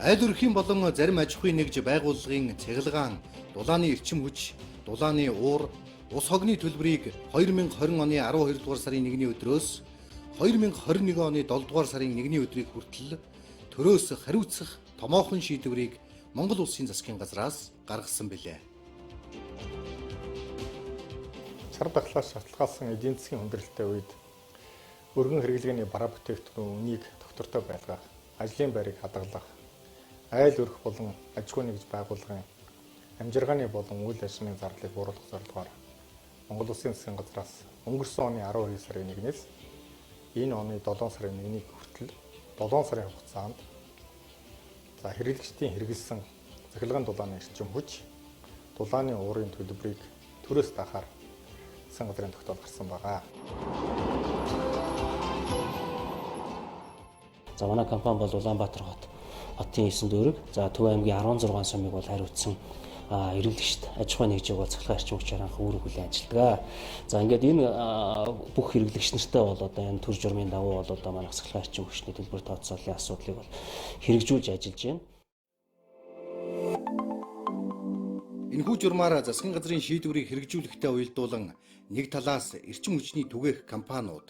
Аль өрхийн болон зарим аж ахуйн нэгж байгууллагын цахилгаан, дулааны эрчим хүч, дулааны уур, ус хогны төлбөрийг 2020 оны 12 дугаар сарын 1-ний өдрөөс 2021 оны 7 дугаар сарын 1-ний өдрийг хүртэл төрөөс хариуцах томоохон шийдвэрийг Монгол Улсын засгийн газраас гаргасан билээ. Сар дахлаас шалтгаалсан эдийн засгийн хүндрэлтэй үед өргөн хэрэглээний бараа бүтээгдэхүүн үнийг доктортой байлгах, ажлын байрыг хадгалах, айл өрх болон аж ахуйн нэгж байгууллагын амжиргааны болон үйл ажиллагааны зардалыг бууруулах зорилгоор Монгол Улсын засгийн газраас өнгөрсөн оны 12 сарын 1-ээс энэ оны 7 сарын 1-ний хүртэл 7 сарын хугацаанд хэрэглэгчдийн хэрэгэлсэн цахилгаан дулааны эрчим хүч, дулааны уурын төлбөрийг төрөөс дахаар засгийн газрын тогтоол гарсан байгаа. За манай компани бол Улаанбаатар хотын 9 дүүрэг, за Төв аймгийн 16 сумыг бол хариуцсан хэрэглэгчд аж ахуйн нэгжийг бол цахилгаан эрчим хүчээр хангах үүрэг хүлээн ажилладаг. За ингээд энэ бүх хэрэглэгч нартай бол одоо энэ төр журмын дагуу бол одоо манай цахилгаан эрчим хүчний төлбөр тооцооллын асуудлыг бол хэрэгжүүлж ажиллаж байна. Энэхүү журмаар засгийн газрын шийдвэрийг хэрэгжүүлэхтэй уялдуулан нэг талаас эрчим хүчний түгээх компаниуд,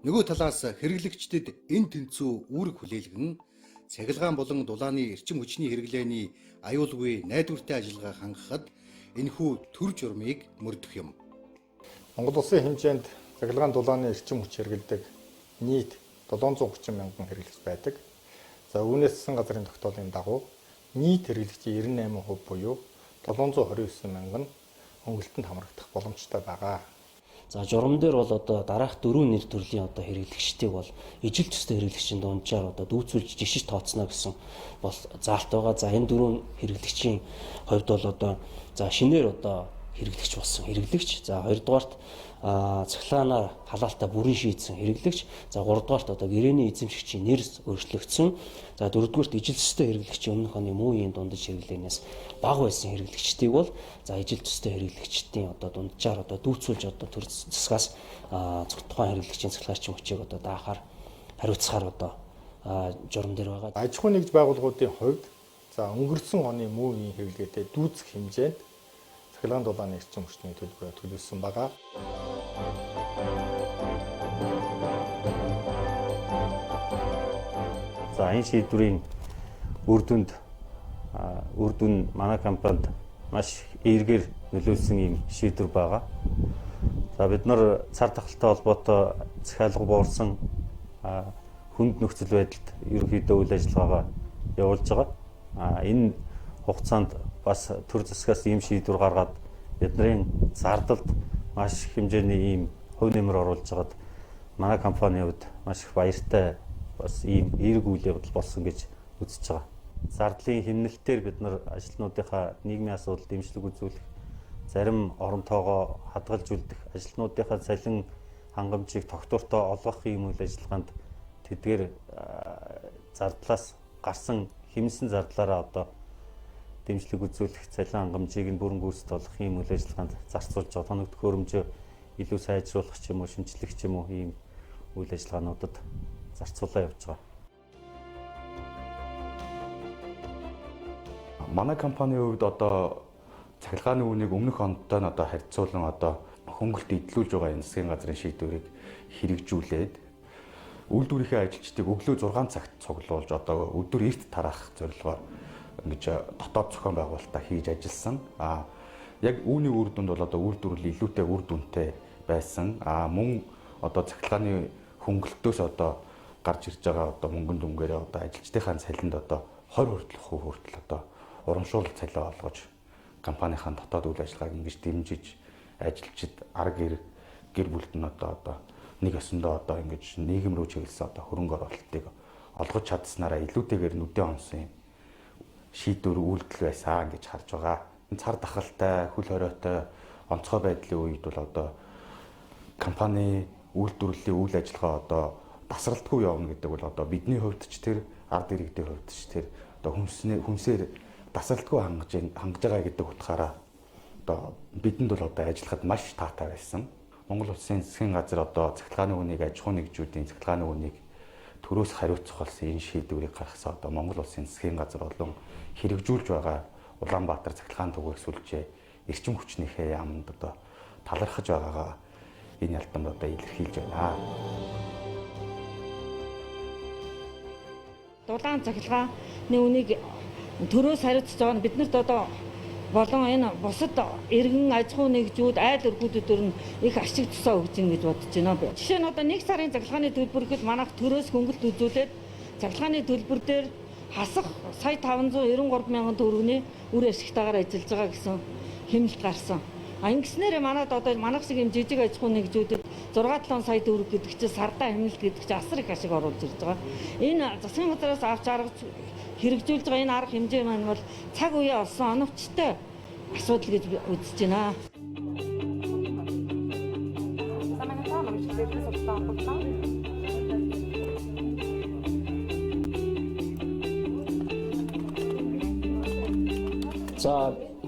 нөгөө талаас хэрэглэгчдэд энэ тэнцүү үүрэг хүлээлгэн цахилгаан болон дулааны эрчим хүчний хэрэглээний аюулгүй найдвартай ажиллагаа хангахад энэхүү төр журмыг мөрдөх юм. Монгол Улсын хэмжээнд цахилгаан дулааны эрчим хүч хэрэглэдэг нийт 730 мянган хэрэглэгч байдаг. За үүнээс засгийн газрын тогтоолын дагуу нийт хэрэглэгчийн 98% буюу 729 мянган хөнгөлөлтөнд хамрагдах боломжтой байгаа. За журам дээр бол одоо дараах 4 нэр төрлийн одоо хэрэглэгчдийг бол ижил төстэй хэрэглэгчийн дунджаар одоо дүүцүүлж жишиж тооцно гэсэн бол заалт байгаа. За энэ 4 хэрэглэгчийн хувьд бол одоо за шинээр одоо хэрэглэгч болсон хэрэглэгч, за 2 дугаарт цахилгаанаар халаалтаа бүрэн шийдсэн хэрэглэгч, за 3 дугаарт одоо гэрээний эзэмшигчийн нэр өөрчлөгдсөн, за 4 дугаарт ижил төстэй хэрэглэгчийн өмнөх оны муу үеийн дундаж хэрэглэнээс бага байсан хэрэглэгчдийг бол за ижил төстэй хэрэглэгчдийн одоо дунджаар одоо дүүцүүлж одоо төр засгаас тухайн хэрэглэгчийн цахилгаан эрчим хүчийг одоо даахаар хариуцахаар одоо журам дээр байгаа. Аж ахуйн нэгж байгууллагуудын хувьд за өнгөрсөн оны муу үеийн хэрэглээтэй дүүцэх хэмжээнд цахилгаан дулааны эрчим хүчний төлбөрөөр төлөвлөсөн байгаа. За энэ шийдвэрийн үр дүн манай компанид маш эергээр нөлөөлсөн юм шийдвэр байгаа. За бид нар цар тахалтай холбоотой захиалга буурсан хүнд нөхцөл байдалд ерөнхийдөө үйл ажиллагаагаа явуулж байгаа. Энэ хугацаанд бас төр засгаас ийм шийдвэр гаргаад бидний зардалд маш их хэмжээний ийм хувь нэмэр оруулж байгаад манай компанийн хувьд маш их баяртай бас ийм эерэг үйл явдал болсон гэж үзэж байгаа. Зардлын хэмнэлтээр бид нар ажилтнуудынхаа нийгмийн асуудал дэмжлэг үзүүлэх, зарим оронтойгоо хадгалж үлдэх, ажилтнуудынхаа цалин хангамжийг тогтвортой олгох ийм үйл ажиллагаанд тэдгээр зардлаас гарсан хэмнэсэн зардлаараа одоо дэмжлэг үзүүлэх, цалин хангамжийг нь бүрэн гүйцэд олох ийм үйл ажиллагаанд зарцуулж байгаа. Тоног төхөөрөмжөө илүү сайжруулах ч юм уу, шинжлэх ч юм уу ийм үйл ажиллагаануудад зарцуулаа явж байгаа. Манай компанийн хувьд одоо цахилгааны үнийг өмнөх ондтой нь одоо харьцуулан одоо хөнгөлт эдлүүлж байгаа энэ засгийн газрын шийдвэрийг хэрэгжүүлээд үйлдвэрийнхээ ажилчдыг өглөө 6 цагт цуглуулж одоо өдөр эрт тараах зорилгоор ингэж дотоод зохион байгуулалтаа хийж ажилласан. Яг үүний үр дүнд бол одоо үйлдвэрлэл илүүтэй үр дүнтэй байсан. Мөн одоо цахилгааны хөнгөлтөөс одоо гарч ирж байгаа одоо мөнгөн дүнгээрээ одоо ажилчдынхаа цалинд одоо 20% хүртэл одоо урамшуулалт цалин олгож компанийн дотоод үйл ажиллагааг ингэж дэмжиж ажилчид арга гэр бүлд нь одоо нэг өсөндөө одоо ингэж нийгэм рүү чиглэсэн одоо хөрөнгө оруулалтыг олгож чадсанараа илүүтэйгээр нүдэн онсон шийдвэр үйлдэл байсан гэж харж байгаа. Цар тахалтай, хөл хориотой онцгой байдлын үед бол одоо компани үйлдвэрлэлийн үйл ажиллагаа одоо тасралтгүй явна гэдэг бол одоо бидний хувьд ч тэр ард иргэдийн хувьд ч тэр одоо хүнсээр тасралтгүй хангаж байгаа гэдэг утгаараа одоо бидэнд бол одоо ажиллахад маш таатай байсан. Монгол Улсын засгийн газар одоо цахилгааны үнийг аж ахуйн нэгжүүдийн цахилгааны үнийг төрөөс хариуцах болсон энэ шийдвэрийг гаргасан одоо Монгол Улсын засгийн газар болон хэрэгжүүлж байгаа Улаанбаатар цахилгаан түгээх сүлжээ эрчим хүчнийхээ яамд одоо талархаж байгаагаа энэ ялтанд одоо илэрхийлж байна. Дулаан цахилгааны үнийг төрөөс хариуцж байгаа нь биднэрт одоо болон энэ бусад иргэн аж ахуй нэгжүүд айл өргүүдээр нь их ашиг тусаа өгч ийн гэж бодож байна. Жишээ нь одоо 1 сарын цахилгааны төлбөр гэхэд манайх төрөөс хөнгөлт үзүүлээд цахилгааны төлбөр дээр хасах сая 593 мянган төгрөгийн үр ашигтайгаар ажиллаж байгаа гэсэн хэмнэлт гарсан. Ингэснээр манайд одоо манайх шиг юм жижиг аж ахуй нэгжүүдэд 6-7 сая төгрөг гэдэг чинь сардаа хэмнэлт гэдэг чинь асар их ашиг оруулж ирж байгаа. Энэ засгийн газраас авч аргаж хэрэгжүүлж байгаа энэ арга хэмжээ маань бол цаг үеэ олсон оновчтой асуудал гэж үзэж байна.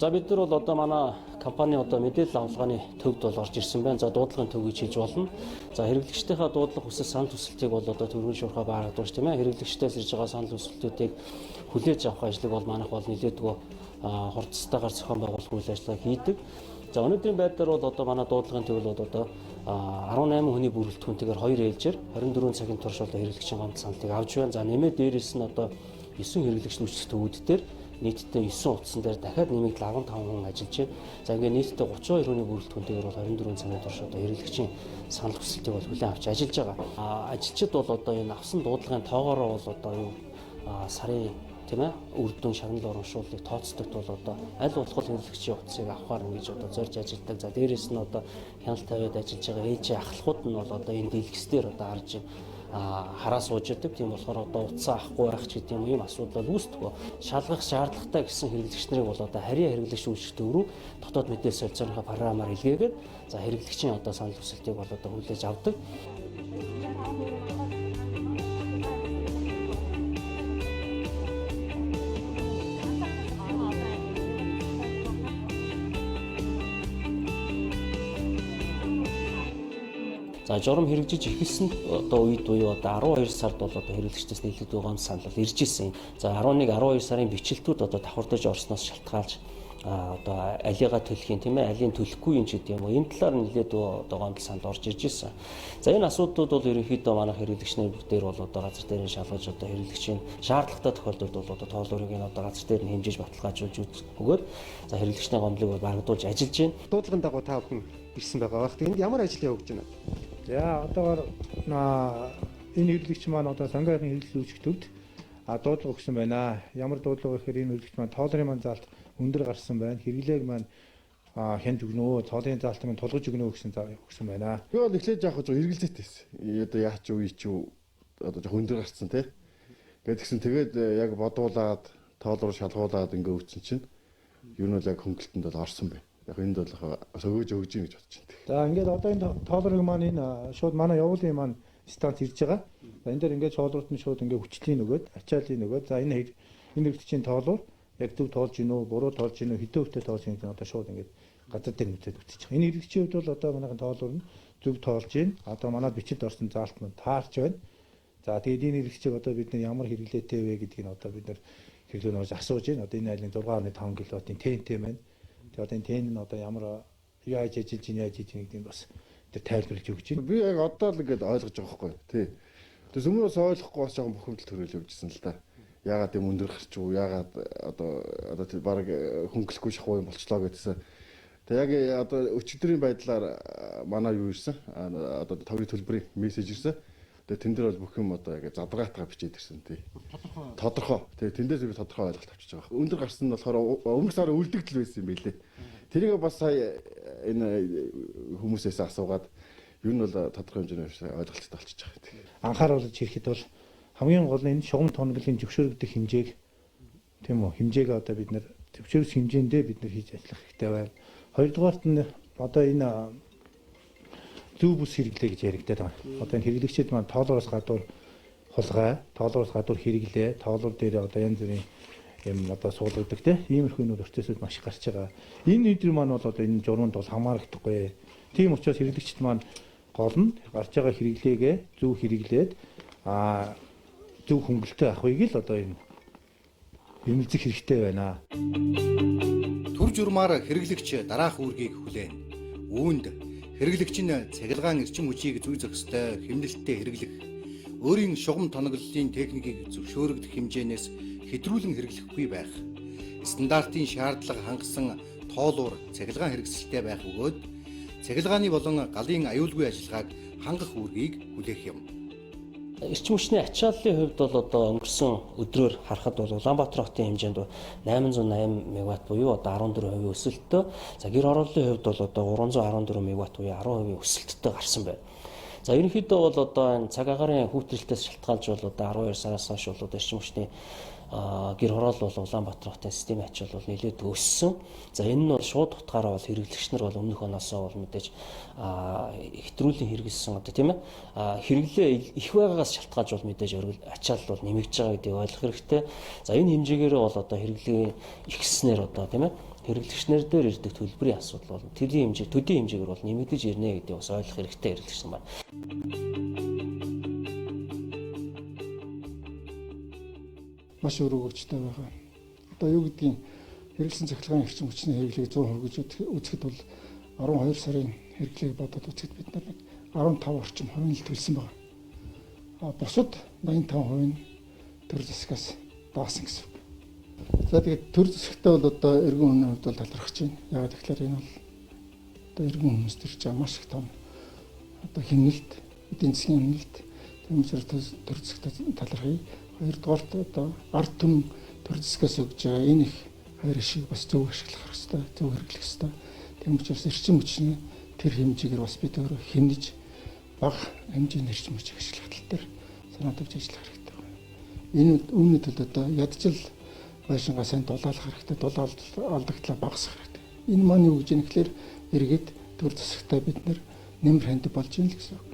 За бид нар бол одоо манай компани одоо мэдээлэл авалгааны төвд бол орж ирсэн байна. За дуудлагын төв гэж хэлж болно. За хэрэглэгчдийнхээ дуудлага хүсэл санал хүсэлтийг бол одоо төрийн шуурхай бааргадуулж тийм ээ. Хэрэглэгчдээс ирж байгаа санал хүсэлтүүдийг хүлээж авах ажлыг бол манайх бол нэлээдгүй хурцтайгаар зохион байгуулах үйл ажиллагаа хийдэг. За өнөөдрийн байдлаар бол одоо манай дуудлагын төв бол одоо 18 хүний бүрэлдэхүүнтэйгээр 2 ээлжээр 24 цагийн турш одоо хэрэглэгчийн гомдол саналыг авч байна. За нэмээд дээрээс нь одоо 9 хэрэглэгч үүсгэх төвүүд дээр нийтдээ 9 утсан дээр дахиад нэмэгдэл 15 хүн ажиллаж байна. За ингээд нийтдээ 32 хүний бүрэлдэхүүнтэйгээр бол 24 цагийн турш одоо хэрэглэгчийн санал хүсэлтийг бол хүлээн авч ажиллаж байгаа. Ажилчид бол одоо энэ авсан дуудлагын тоогоороо бол одоо юу сарын тийм ээ үр дүн шагнал урамшууллыг тооцдогт бол одоо аль болох хэрэглэгчийн утсыг авахар ингэж одоо зорж ажилладаг. За дээрэс нь одоо хяналт тавиад ажиллаж байгаа ээлжийн ахлахууд нь бол одоо энэ дэлгэц дээр одоо харж хараа сууж идэг. Тийм болохоор одоо утсаа авахгүй байх ч гэдэг юм асуудал бол үүсдэг. Шалгах шаардлагатай гэсэн хэрэглэгч нарыг бол одоо харьяа хэрэглэгч үйлчлэх төв рүү дотоод мэдээлэл солилцооныхаа програмаар илгээгээд за хэрэглэгчийн одоо санал хүсэлтийг бол одоо хүлээж авдаг. За журам хэрэгжиж эхэлсэн одоо үед буюу одоо 12 сард бол одоо хэрэглэгчдээс нийлээд гомдол санал ирж ирсэн. За 11 12 сарын бичлэлтүүд одоо давхардаж орсноос шалтгаалж одоо алигаа төлөх юм тийм ээ алийг төлөхгүй юм ч гэдэг юм уу. Энэ талаар нэлээд одоо гомдол санал орж ирж ирсэн. За энэ асуудлууд бол ерөнхийдөө манай хэрэглэгчнэр дээр бол одоо газар дээр нь шалгаж одоо хэрэглэгчийн шаардлагатай тохиолдолд бол одоо тоолуурыг нь одоо газар дээр нь хэмжиж баталгаажуулж өгөөд за хэрэглэгчний гомдлыг бол баргадуулж ажиллаж байна. Дуудлагын дагуу та бүхэн ирсэн байгаа бах. Тэнд ямар ажил явуулж байна? За одоогоор энэ хэрэглэгч маань одоо сонгогийн хэрэглэл үүсгэх төвд дуудлага өгсөн байна. Ямар дуудлага гэхээр энэ хэрэглэгч маань тоолрын маань заалт өндөр гарсан байна. Хэрэглээг маань хянд өгнө, цоолын заалтыг маань тулгаж өгнө гэсэн байна. Би бол эхлээд яах вэ? Хэрэгэлзээтэй байсан. Одоо яач юу ий чи одоо жоох өндөр гарсан тий. Гэтгсэн тэгээд яг бодуулаад тоол руу шалгуулад ингээ өгсөн чинь юу нь яг хөнгөлтөнд бол орсон байна. Яг энд бол сөгөөж өгж юм гэж бодож байна. За ингээд одоо энэ тоолрыг маань энэ шууд манай явуулын маань станц ирж байгаа. За энэ дээр ингээд тоолрууд нь шууд ингээд хүчлийн нөгөөд, ачааллын нөгөөд. За энэ хэрэглэгчийн тоолуур яг зөв тоолж гинөө, буруу тоолж гинөө, хэдэн хөвтэй тоолж гинөө одоо шууд ингээд газар дээр нүцэд үтсэж байгаа. Энэ хэрэглэгчийн хувьд бол одоо манайхын тоолуур нь зөв тоолж гин. Одоо манад бичилд орсон заалт маань таарч байна. За тэгээд энэ хэрэглэгчийг одоо бид нар ямар хэрэглээтэй вэ гэдгийг нь одоо бид нар хэрэглээнөөс асууж байна. Одоо энэ айлын 6.5 кВт-ийн ТНТ байна. Тэгээд одоо энэ ТНТ нь одоо ямар яаж ажиллаж байна, яаж хийж байгааг бас тэр тайлбарлаж өгч байна. Би яг одоо л ингээд ойлгож байгаа байхгүй тий. Тэгээс өмнөөс ойлгохгүй бас жоохон бухимдал төрөөл явжсэн л да. Яагаад юм өндөр гарч уу? Яагаад одоо тэр баг хөнгөлөхгүй шахуу юм болчлоо гэдсэн. Тэг яг одоо өчигдрийн байдлаар манай юу ирсэн? Одоо товрын төлбөрийн мессеж ирсэн. Тэгээ тэн дээр бол бүх юм одоо яг задрагаатаа бичээд ирсэн тий. Тодорхой. Тэгээ тэндээс би тодорхой ойлголт авчиж байгаа. Өндөр гарсан нь болохоор өмнөх сарын үлдэгдэл байсан юм билээ. Тэрийг бас сая энэ хүмүүсээс асуугаад юу нь бол тодорхой хэмжээний ойлголттой болчихж байгаа. Анхааруулж ирэхэд бол хамгийн гол нь энэ шугам тоногдлын зөвшөөрөгдөх хэмжээг тийм үү хэмжээг одоо бид нэр зөвшөөрөх хэмжээндээ бид нар хийж ажиллах хэрэгтэй байна. Хоёрдугаарт нь одоо энэ зөв бүс хэрэглээ гэж яригдаад байгаа. Одоо энэ хэрэглэгчид маань тоолоороос гадуур хулгай, тоолоороос гадуур хэрэглээ, тоолоор дээр одоо янз бүрийн юм одоо суулгадаг тийм иймэрхүү нүүд өртөөсөд маш их гарч байгаа. Энэ өдөр маань бол одоо энэ журманд бол хамаарагдахгүй. Тийм учраас хэрэглэгчид маань гол нь гарч байгаа хэрэглээгээ зөв хэрэглээд зөв хөнгөлөлтөй авахыг л одоо энэ эмэлзэх хэрэгтэй байна. Төр журмаар хэрэглэгч дараах үүргийг хүлээн. Үүнд хэрэглэгч нь цахилгаан эрчим хүчийг зүй зохистой хэмнэлттэй хэрэглэх, өөрийн шугам тоноглолын техникийг зөвшөөрөгдөх хэмжээнээс хэтрүүлэн хэрэглэхгүй байх, стандартын шаардлага хангасан тоолуур цахилгаан хэрэгсэлтэй байх бөгөөд цахилгааны болон галын аюулгүй ажиллагааг хангах үүргийг хүлээх юм. Эрчим хүчний ачааллын хувьд бол одоо өнгөрсөн өдрөөр харахад бол Улаанбаатар хотын хэмжээнд 808 мегаватт буюу одоо 14% өсөлттэй. За гэр хорооллын хувьд бол одоо 314 мегаватт буюу 10% өсөлттэй гарсан байна. За ерөнхийдөө бол одоо энэ цаг агаарын хүүтрэлтээс шалтгаалж бол одоо 12 сараас хойш бол эрчим хүчний гэр хороол бол Улаанбаатар хотын системийн ачаал бол нэлээд өссөн. За энэ нь бол шууд утгаараа бол хэрэглэгч нар бол өмнөх оноосоо бол мэдээж хэтрүүлэн хэрэгэлсэн одоо тийм ээ хэрэглээ их байгаагаас шалтгаалж бол мэдээж ачаал бол нэмэгдэж байгаа гэдгийг ойлгох хэрэгтэй. За энэ хэмжээгээр бол одоо хэрэглээ ихснээр одоо тийм ээ хэрэглэгчнэр дээр ирдэг төлбөрийн асуудал бол төдийн хэмжээгээр бол нэмэгдэж ирнэ гэдгийг бас ойлгох хэрэгтэй хэрэглэгчсэн байна. Маш өөр өгөөжтэй байгаа. Одоо юу гэдгийг хэрэглэсэн цахилгаан эрчим хүчний хэрэглээг 100% үзэхэд бол 12 сарын хэрэглээг бодоод үзэхэд бид нар 15 орчим хувийн л төлсөн байгаа. Бусад 85% нь төр засгаас даасан гэсэн үг. За тэгээд төр засагтай бол одоо эргэн үнийн хувьд бол талархаж байна. Яагаад гэвэл энэ бол одоо эргэн хүмүүс төрж байгаа маш их том одоо хэмнэлт, эдийн засгийн хэмнэлт, тийм учраас төр засагтай талархъя. Хоёрдугаарт одоо ард түмэн төр засгаас өгж байгаа энэ их хайр шиг бас зөв ашиглах хэрэгтэй, зөв хэрэглэх хэрэгтэй. Тийм учраас эрчим хүчний тэр хэмжээгээр бас бид өөрөө хэмнэж бага хэмжээний эрчим хүчийг ашиглах тал дээр санаа тавьж ажиллах хэрэгтэй байна. Энэ өмнөд бол одоо ядчил байшингаа сайн дулаалах хэрэгтэй, алдагдлаа багасгах хэрэгтэй. Энэ маань юу гэж юм гэхээр эргээд төр засагтай бид нэмэр хандив болж юм л гэсэн үг.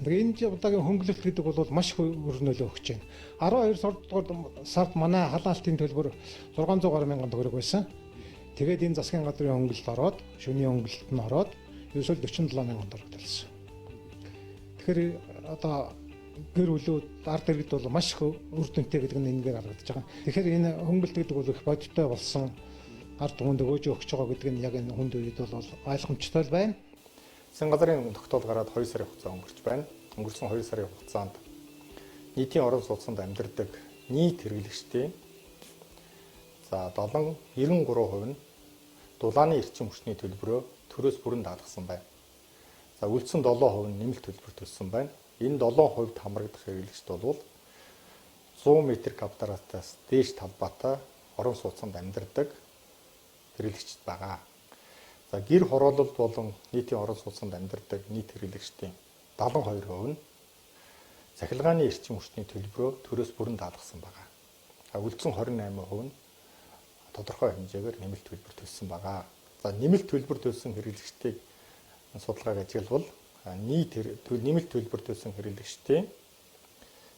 Энэ удаагийн хөнгөлөлт гэдэг бол маш их өөр нөлөө өгч байна. 12 дугаар сард манай халаалтын төлбөр 600 гаруй мянган төгрөг байсан. Тэгээд энэ засгийн газрын хөнгөлөлт ороод, шөнийн хөнгөлөлт нь ороод ерөөсөө 47 мянган төгрөг төлсөн. Тэгэхээр одоо гэр бүлүүд ард иргэд бол маш их үр дүнтэй гэдэг нь энэгээр харагдаж байгаа. Тэгэхээр энэ хөнгөлөлт гэдэг бол их бодиттой болсон ард түмэнд өгөөж өгч байгаа гэдэг нь яг энэ хүнд үед бол ойлгомжтой байна. Засгийн газрын тогтоол гараад 2 сарын хугацаа өнгөрч байна. Өнгөрсөн 2 сарын хугацаанд нийтийн орон сууцнд амьдардаг нийт хэрэглэгчдийн за 93% нь дулааны эрчим хүчний төлбөрөө төрөөс бүрэн даатгсан байна. За үлдсэн 7% нь нэмэлт төлбөр төлсөн байна. Энэ 7% хамрагдах хэрэглэгчд бол 100 м²-аас дээш талбайтай орон сууцнд амьдардаг хэрэглэгчд байгаа. За гэр хороололд болон нийтийн орон сууцнд амьдардаг нийт хэрэглэгчдийн 72% нь цахилгааны эрчим хүчний төлбөрөө төрөөс бүрэн даатгсан байгаа. Үлдсэн 28% нь тодорхой хэмжээгээр нэмэлт төлбөр төлсөн байгаа. За нэмэлт төлбөр төлсөн хэрэглэгчдийг судалгааг ажиглавал нийт нэмэлт төлбөр төлсөн хэрэглэгчдийн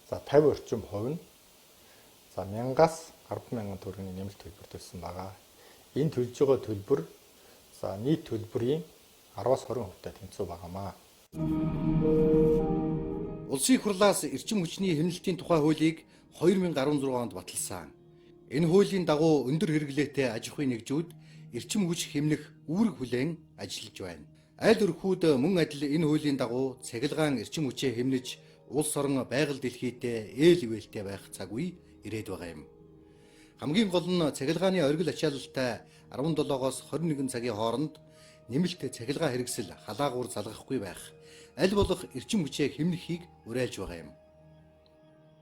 за 50 орчим хувь нь за 1000-аас 100000 төгрөгийн нэмэлт төлбөр төлсөн байгаа. Энэ төлж байгаа төлбөр за нийт төлбөрийн 10-аас 20%-тай тэнцүү байгаамаа. Улсын их хурлаас эрчим хүчний хэмнэлтийн тухай хуулийг 2016 онд баталсан. Энэ хуулийн дагуу өндөр хэрэглээтэй аж ахуйн нэгжүүд эрчим хүч хэмнэх үүрэг хүлээн ажиллаж байна. Аль өрхүүд мөн адил энэ хуулийн дагуу цахилгаан эрчим хүчээ хэмнэж улс орон байгаль дэлхийдээ ээл ивэлтэй байх цаг үе ирээд байгаа юм. Хамгийн гол нь цахилгааны оргил ачаалалтай 17-оос 21 цагийн хооронд нэмэлт цахилгаан хэрэгсэл халаагуур залгахгүй байх, аль болох эрчим хүчээ хэмнэхийг уриалж байгаа юм.